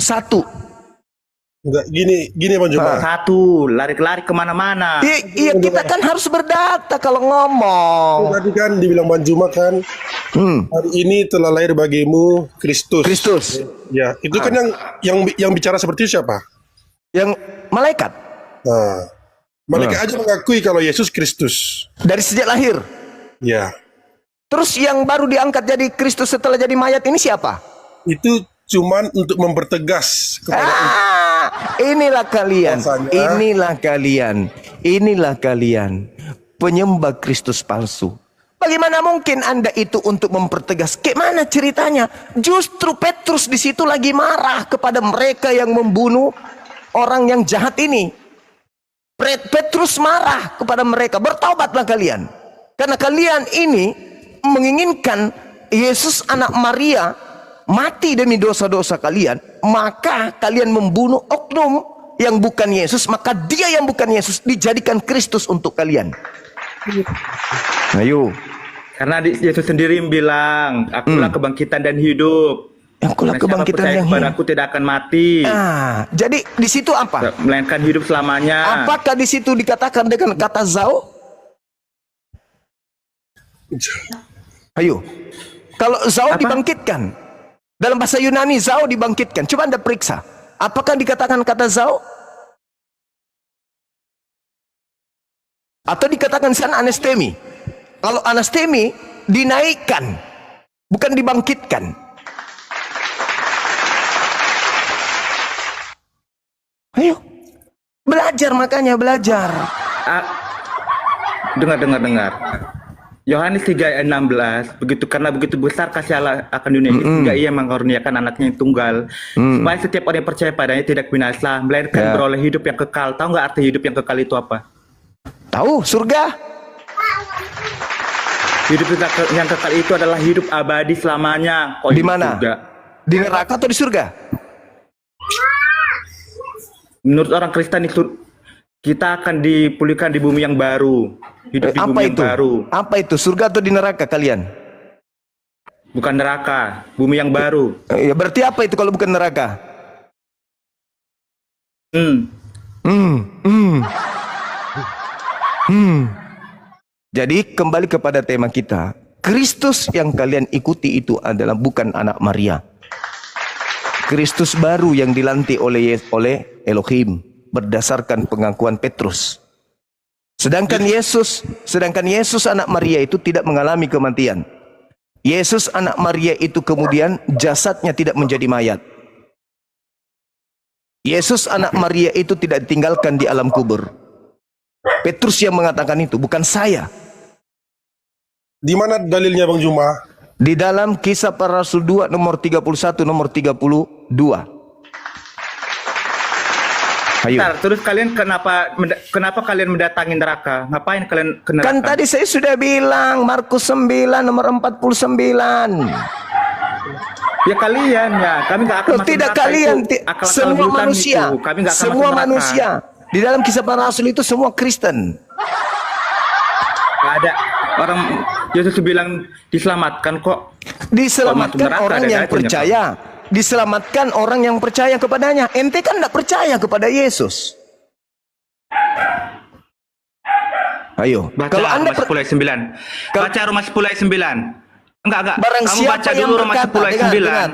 satu. Enggak, gini Bang Juma. Satu, lari-lari kemana-mana. Iya, kita kan harus berdata kalau ngomong. Tadi kan dibilang Bang Juma kan, hari ini telah lahir bagimu Kristus. Kristus. Ya, itu kan yang bicara seperti itu siapa? Yang malaikat. Nah, malaikat aja mengakui kalau Yesus Kristus. Dari sejak lahir. Ya, Terus yang baru diangkat jadi Kristus setelah jadi mayat ini siapa? itu cuman untuk mempertegas kepada Inilah kalian, Bahasanya. inilah kalian penyembah Kristus palsu. Bagaimana mungkin Anda itu untuk mempertegas? Gimana ceritanya? Justru Petrus di situ lagi marah kepada mereka yang membunuh orang yang jahat ini. Petrus marah kepada mereka, bertaubatlah kalian. Karena kalian ini menginginkan Yesus anak Maria mati demi dosa-dosa kalian, maka kalian membunuh oknum yang bukan Yesus, maka dia yang bukan Yesus dijadikan Kristus untuk kalian. Ayo. Karena Yesus sendiri bilang, akulah kebangkitan dan hidup. Akulah kebangkitan yang yang hidup. Aku tidak akan mati. Jadi di situ apa? Melainkan hidup selamanya. Apakah di situ dikatakan dengan kata zao? Ayo. Kalau zao dibangkitkan. Dalam bahasa Yunani zao dibangkitkan. Coba Anda periksa. Apakah dikatakan kata zao? Atau dikatakan sana anastemi? Kalau anastemi dinaikkan, bukan dibangkitkan. Ayo. Belajar, makanya belajar. Dengar. Yohanes 3 ayat 16, karena begitu besar kasih Allah akan dunia ini, sehingga ia mengaruniakan anaknya yang tunggal, supaya setiap orang yang percaya padanya tidak binasa, melainkan beroleh hidup yang kekal. Tahu nggak arti hidup yang kekal itu apa? Tahu, surga. Hidup yang kekal itu adalah hidup abadi selamanya. Di mana? Di neraka atau di surga? Menurut orang Kristen itu kita akan dipulihkan di bumi yang baru. Hidup di bumi yang baru. Apa itu? Surga atau di neraka kalian? Bukan neraka, bumi yang baru. Ya, berarti apa itu kalau bukan neraka? Jadi kembali kepada tema kita. Kristus yang kalian ikuti itu adalah bukan anak Maria. Kristus baru yang dilantik oleh Elohim berdasarkan pengakuan Petrus. Sedangkan Yesus anak Maria itu tidak mengalami kematian. Yesus anak Maria itu kemudian jasadnya tidak menjadi mayat. Yesus anak Maria itu tidak ditinggalkan di alam kubur. Petrus yang mengatakan itu, bukan saya. Di mana dalilnya Bang Juma? Di dalam Kisah Para Rasul 2 nomor 31 nomor 32. Ayo. Bentar, terus kalian kenapa kalian mendatangi neraka? Ngapain kalian ke neraka? Kan tadi saya sudah bilang Markus 9 nomor 49. Ya kalian ya, kami nggak akan masuk Tidak neraka. kalian, Semua manusia. Kami nggak akan semua masuk neraka. manusia. Di dalam Kisah Para Rasul itu semua Kristen. Nggak ada orang Yesus bilang diselamatkan kok. Diselamatkan neraka, orang ada yang aja, percaya. Diselamatkan orang yang percaya kepadanya. Ente kan tidak percaya kepada Yesus. Ayo. Baca Kalau Anda Roma 10 ayat 9. Baca Roma 10 ayat 9. Enggak. Barang Kamu siapa baca yang dulu Roma berkata, 10 ayat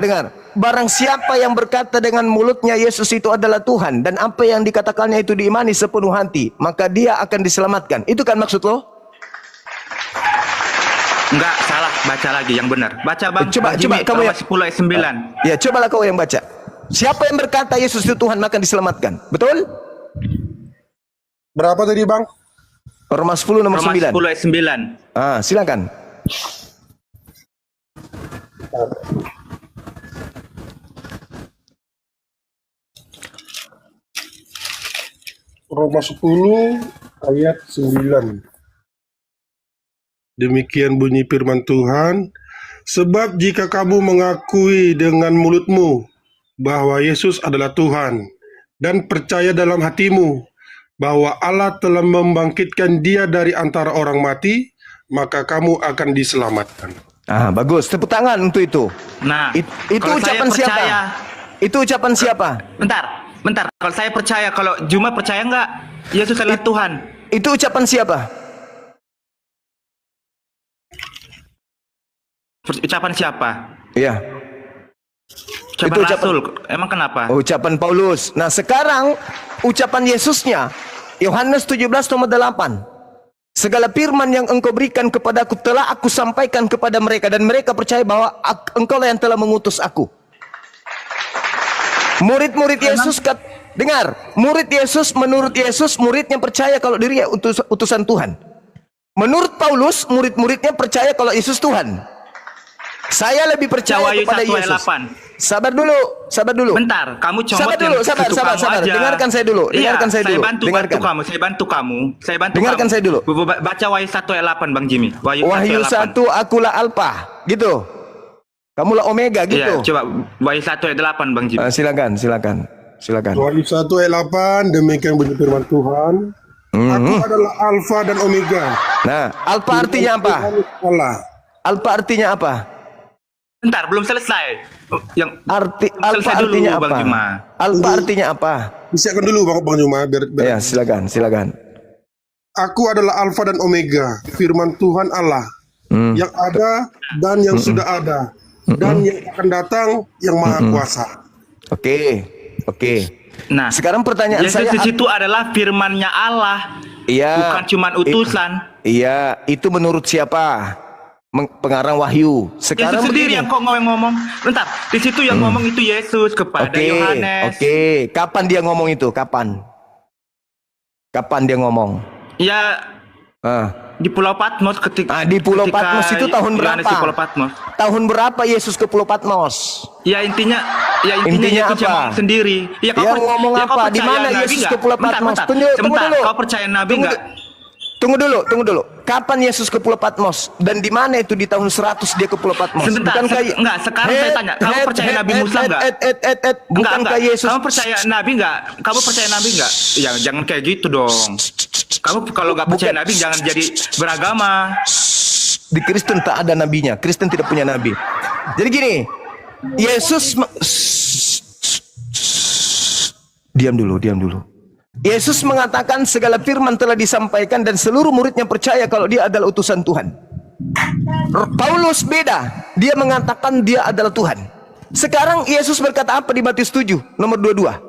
9. dengar. Barang siapa yang berkata dengan mulutnya Yesus itu adalah Tuhan, dan apa yang dikatakannya itu diimani sepenuh hati, maka dia akan diselamatkan. Itu kan maksud lo? Enggak, salah. Baca lagi yang benar. Baca Bang. Coba kamu Roma yang 10 ayat 9. Ya, cobalah kau yang baca. Siapa yang berkata Yesus itu Tuhan maka diselamatkan. Betul? Berapa tadi Bang? Roma 10 nomor Roma 9. 10 ayat 9. Silakan. Roma 10 ayat 9. Demikian bunyi firman Tuhan, sebab jika kamu mengakui dengan mulutmu bahwa Yesus adalah Tuhan dan percaya dalam hatimu bahwa Allah telah membangkitkan dia dari antara orang mati, maka kamu akan diselamatkan. Bagus. Tepuk tangan untuk itu. Nah, itu kalau ucapan saya percaya, siapa? Itu ucapan siapa? Bentar. Kalau saya percaya, kalau Juma percaya nggak Yesus adalah Tuhan? Itu ucapan siapa? Ucapan siapa? Iya. Ucapan Itu ucapan- Rasul. Emang kenapa? Ucapan Paulus. Nah, sekarang ucapan Yesusnya Yohanes 17 nomor 8. Segala firman yang engkau berikan kepadaku telah aku sampaikan kepada mereka dan mereka percaya bahwa engkau lah yang telah mengutus aku. Murid-murid Yesus dengar, murid Yesus menurut Yesus muridnya percaya kalau dirinya utusan Tuhan. Menurut Paulus murid-muridnya percaya kalau Yesus Tuhan. Saya lebih percaya Wahyu kepada 1 ayat Yesus. 8. Sabar dulu. Bentar, kamu comot Sabar dulu, yang kutu kamu sabar. aja. Dengarkan saya dulu, dengarkan saya dulu. Saya bantu Dengarkan. kamu. Saya bantu Dengarkan kamu. saya dulu. Baca Wahyu 1 ayat 8, Bang Jimmy. Wahyu 1 akulah Alpha, gitu. Kamulah Omega, Iya, gitu. coba Wahyu 1 ayat 8, Bang Jimmy. Silakan. Wahyu 1 ayat 8, demikian bunyi firman Tuhan. Aku adalah Alfa dan Omega. Nah, Alpha artinya apa? Tuhan Allah. Alpha artinya apa? Bentar, belum selesai. Yang Alpha selesai dulu, artinya Bang apa? Juma. Alpha artinya apa? Disiapkan dulu Bang Juma biar. Ya, silakan. Aku adalah Alfa dan Omega, firman Tuhan Allah, yang ada dan yang sudah ada, dan yang akan datang, yang maha kuasa. Oke. Nah, Sekarang pertanyaan Yesus saya, di situ adalah firman-Nya Allah, iya, bukan cuman utusan. Iya, itu menurut siapa? Pengarang Wahyu. Sekarang Yesus sendiri begini. yang kok ngomong. Bentar, di situ yang ngomong itu Yesus kepada Yohanes. Oke. Kapan dia ngomong itu? Kapan dia ngomong? Ya, Ah. di Pulau Patmos ketika Di Pulau ketika Patmos itu tahun Yohanes berapa? di Pulau Patmos. Tahun berapa Yesus ke Pulau Patmos? Ya intinya Intinya Yesus yang apa? ngomong sendiri. Ya Yang ngomong ya, apa? kau Di percaya mana Nabi Yesus nggak? ke Pulau Bentar, Patmos? bentar. Tunggu Sebentar, dulu. kau percaya Nabi enggak? Tunggu dulu. Kapan Yesus ke Pulau Patmos? Dan di mana itu di tahun 100 dia ke Pulau Patmos? Sebentar, enggak, sekarang saya tanya, kamu percaya Nabi Musa enggak? Bukankah Yesus? Kamu percaya Nabi enggak? Ya jangan kayak gitu dong. Kamu kalau nggak percaya Bukan. Nabi jangan jadi beragama. Di Kristen tak ada nabinya. Kristen tidak punya nabi. Jadi gini, Yesus diam dulu. Yesus mengatakan segala firman telah disampaikan dan seluruh muridnya percaya kalau dia adalah utusan Tuhan. Paulus beda. Dia mengatakan dia adalah Tuhan. Sekarang Yesus berkata apa di Matius 7 nomor 22?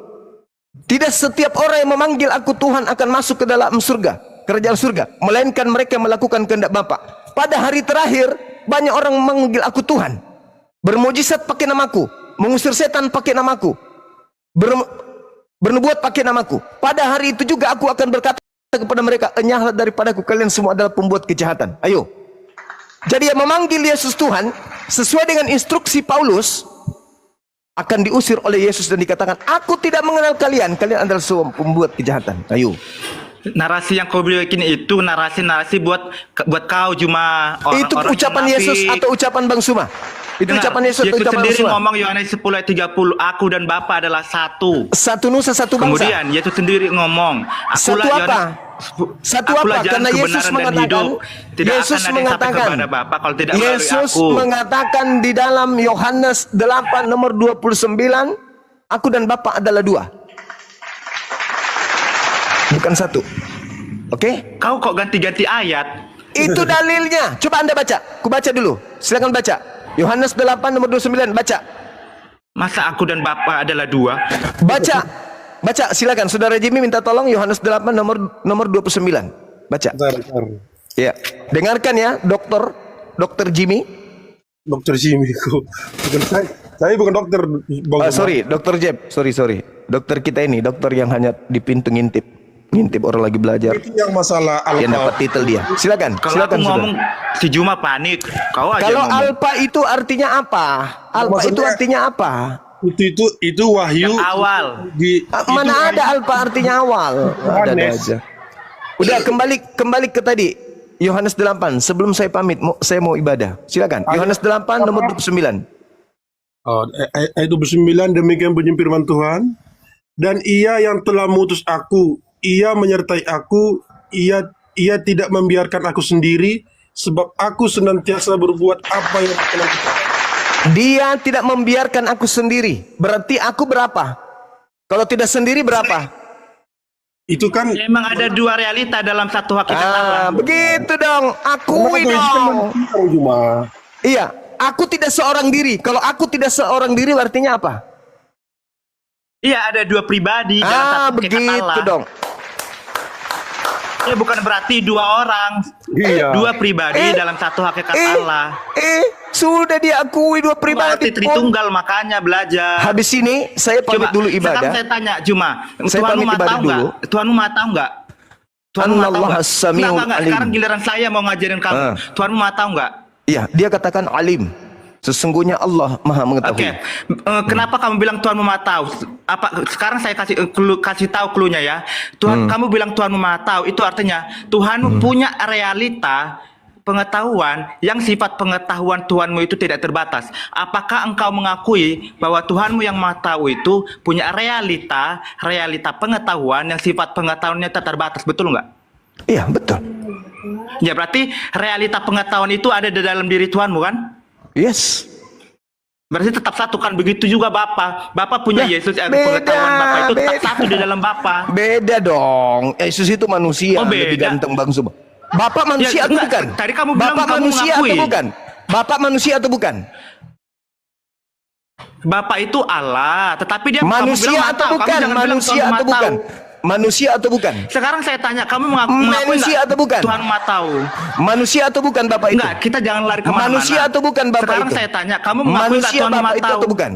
Tidak setiap orang yang memanggil aku Tuhan akan masuk ke dalam surga, kerajaan surga, melainkan mereka yang melakukan kehendak Bapa. Pada hari terakhir banyak orang memanggil aku Tuhan, bermujizat pakai namaku, mengusir setan pakai namaku, bernubuat pakai namaku. Pada hari itu juga aku akan berkata kepada mereka, enyahlah daripadaku kalian semua adalah pembuat kejahatan. Ayo. Jadi yang memanggil Yesus Tuhan sesuai dengan instruksi Paulus akan diusir oleh Yesus dan dikatakan, aku tidak mengenal kalian adalah semua pembuat kejahatan. Ayo. Narasi yang kau bikin itu narasi buat kau cuma Itu ucapan Yesus atau ucapan Bang Suma? Itu ucapan Yesus atau ucapan Bang sendiri Suma? ngomong Yohanes 10 ayat 30, aku dan Bapa adalah satu. Satu nusa satu bangsa. Kemudian Yesus sendiri ngomong, Satu apa? Satu apa? Karena Yesus mengatakan, Yesus mengatakan, Bapa kalau tidak Yesus melalui aku. mengatakan di dalam Yohanes 8 nomor 29, aku dan Bapa adalah dua. Bukan satu. Oke? Kau kok ganti-ganti ayat? Itu dalilnya. Coba Anda baca. Ku baca dulu. Silakan baca. Yohanes 8 nomor 29, baca. Masa aku dan Bapa adalah dua? Baca. Silakan. Saudara Jimmy minta tolong Yohanes 8 nomor 29. Baca. Bentar. Ya. Dengarkan ya, Dokter Jimmy. Dokter Jimmy kok. Bukan saya bukan dokter Bang. Sorry, Dokter Jeb. Sorry. Dokter kita ini, dokter yang hanya di pintu ngintip orang lagi belajar. Itu yang masalah Yang dapat Alfa. titel dia. Silakan. Kalau Silakan aku ngomong saudara. si Juma panik. Kau aja Kalau ngomong. alfa itu artinya apa? Alfa itu Maksudnya- artinya apa? Itu wahyu Yang awal. Mana ada alfa artinya awal? Ada Yohanes. aja. Udah kembali ke tadi. Yohanes 8. Sebelum saya pamit, saya mau ibadah. Silakan. Yohanes 8 nomor 29. Ayat 29, demikian bunyi firman Tuhan. Dan ia yang telah mengutus aku, ia menyertai aku, ia tidak membiarkan aku sendiri, sebab aku senantiasa berbuat apa yang telah Dia tidak membiarkan aku sendiri. Berarti aku berapa? Kalau tidak sendiri berapa? Itu kan Memang ada dua realita dalam satu hakikat Allah. Begitu dong. Akui Kenapa Yesus kan dong. manusia, Juma? Iya, aku tidak seorang diri. Kalau aku tidak seorang diri artinya apa? Iya, ada dua pribadi dalam satu hakikat Begitu Allah. dong. Ya bukan berarti dua orang, Iya. dua pribadi dalam satu hakikat Allah. Sudah diakui dua Berarti pribadi. Tritunggal, makanya belajar. Habis ini saya pamit dulu Sekarang ibadah. saya tanya, Juma, Saya Tuhanmu pamit mau ibadah tahu nggak? dulu. Tuhanmu mau tahu nggak? Tuhanmu mau tahu Annallah nggak? as-sami'ul Enggak. alim. Sekarang giliran saya mau ngajarin kamu. Tuhanmu mau tahu nggak? Iya, dia katakan alim. Sesungguhnya Allah Maha mengetahui. Oke, kenapa kamu bilang Tuhanmu mau tahu? Apa? Sekarang saya kasih tahu clue-nya ya. Kamu bilang Tuhanmu mau tahu, itu artinya Tuhanmu punya realita pengetahuan yang sifat pengetahuan Tuhanmu itu tidak terbatas. Apakah engkau mengakui bahwa Tuhanmu yang Maha Tahu itu punya realita pengetahuan yang sifat pengetahuannya tak terbatas, betul nggak? Iya, betul. Ya berarti realita pengetahuan itu ada di dalam diri Tuhanmu kan? Yes. Berarti tetap satu kan, begitu juga Bapa. Bapa punya Ya, Yesus, beda, pengetahuan Bapa itu tetap beda. satu di dalam Bapa. Beda dong. Yesus itu manusia, Oh, beda. lebih ganteng Bang Suba. Bapak manusia Ya, atau enggak, bukan? tadi kamu bilang Bapak kamu manusia mengakui. atau bukan? Bapak manusia atau bukan? Bapak itu Allah, tetapi dia Manusia kamu bilang atau tahu. Kamu bukan? jangan bilang Manusia Tuhan atau Maha bukan? Tahu. Manusia atau bukan? Sekarang saya tanya, kamu mengakui Manusia nggak atau bukan? Tuhan Maha Tahu? Manusia atau bukan Bapak itu? Enggak, kita jangan lari kemana-mana. Manusia atau bukan Bapak Sekarang itu? saya tanya, kamu mengakui nggak Manusia Tuhan Bapak Maha itu Tahu? atau bukan?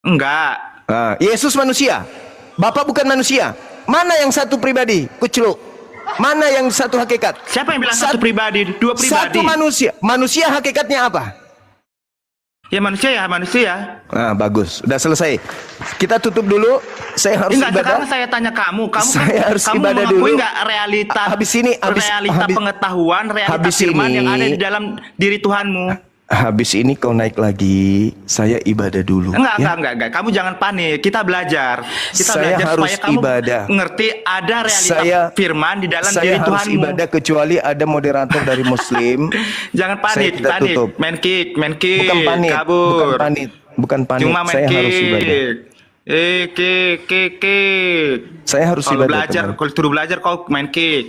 Enggak. Yesus manusia. Bapak bukan manusia. Mana yang satu pribadi? Kuceluk. Mana yang satu hakikat? Siapa yang bilang satu pribadi? Dua pribadi. Satu manusia. Manusia hakikatnya apa? Ya manusia. Bagus. Udah selesai. Kita tutup dulu. Saya harus Enggak, ibadah. sekarang saya tanya kamu Saya harus kamu ibadah mengakui dulu. nggak realita realita habis- pengetahuan, realita habis firman ini- yang ada di dalam diri Tuhanmu? Habis ini kau naik lagi. Saya ibadah dulu. Enggak. Kamu jangan panik. Kita belajar. Saya Belajar harus supaya kamu ibadah. ngerti ada realita Saya- firman di dalam Saya diri harus Tuhanmu. ibadah kecuali ada moderator dari Muslim. Jangan Saya panik, tidak tutup. main kick, Bukan panik. kabur. Bukan panik. Cuma main Saya kick. harus ibadah. Kick. Saya harus Kalau ibadah. belajar, teman. kalau suruh belajar kau main kick.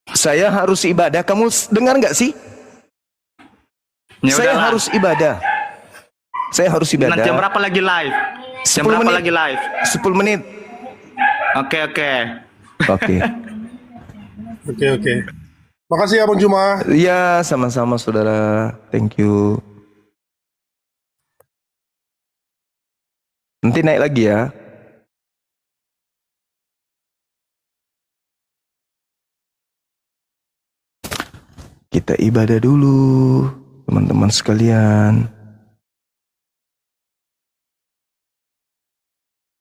Saya harus ibadah. Kamu dengar nggak sih? Ya Saya udahlah. harus ibadah. Saya harus ibadah. Nanti jam berapa lagi live? 10 Jam berapa menit. lagi live? 10 menit. Oke. Oke. Oke. Makasih ya Bang Juma. Ya, sama-sama saudara. Thank you. Nanti naik lagi ya. Kita ibadah dulu, teman-teman sekalian.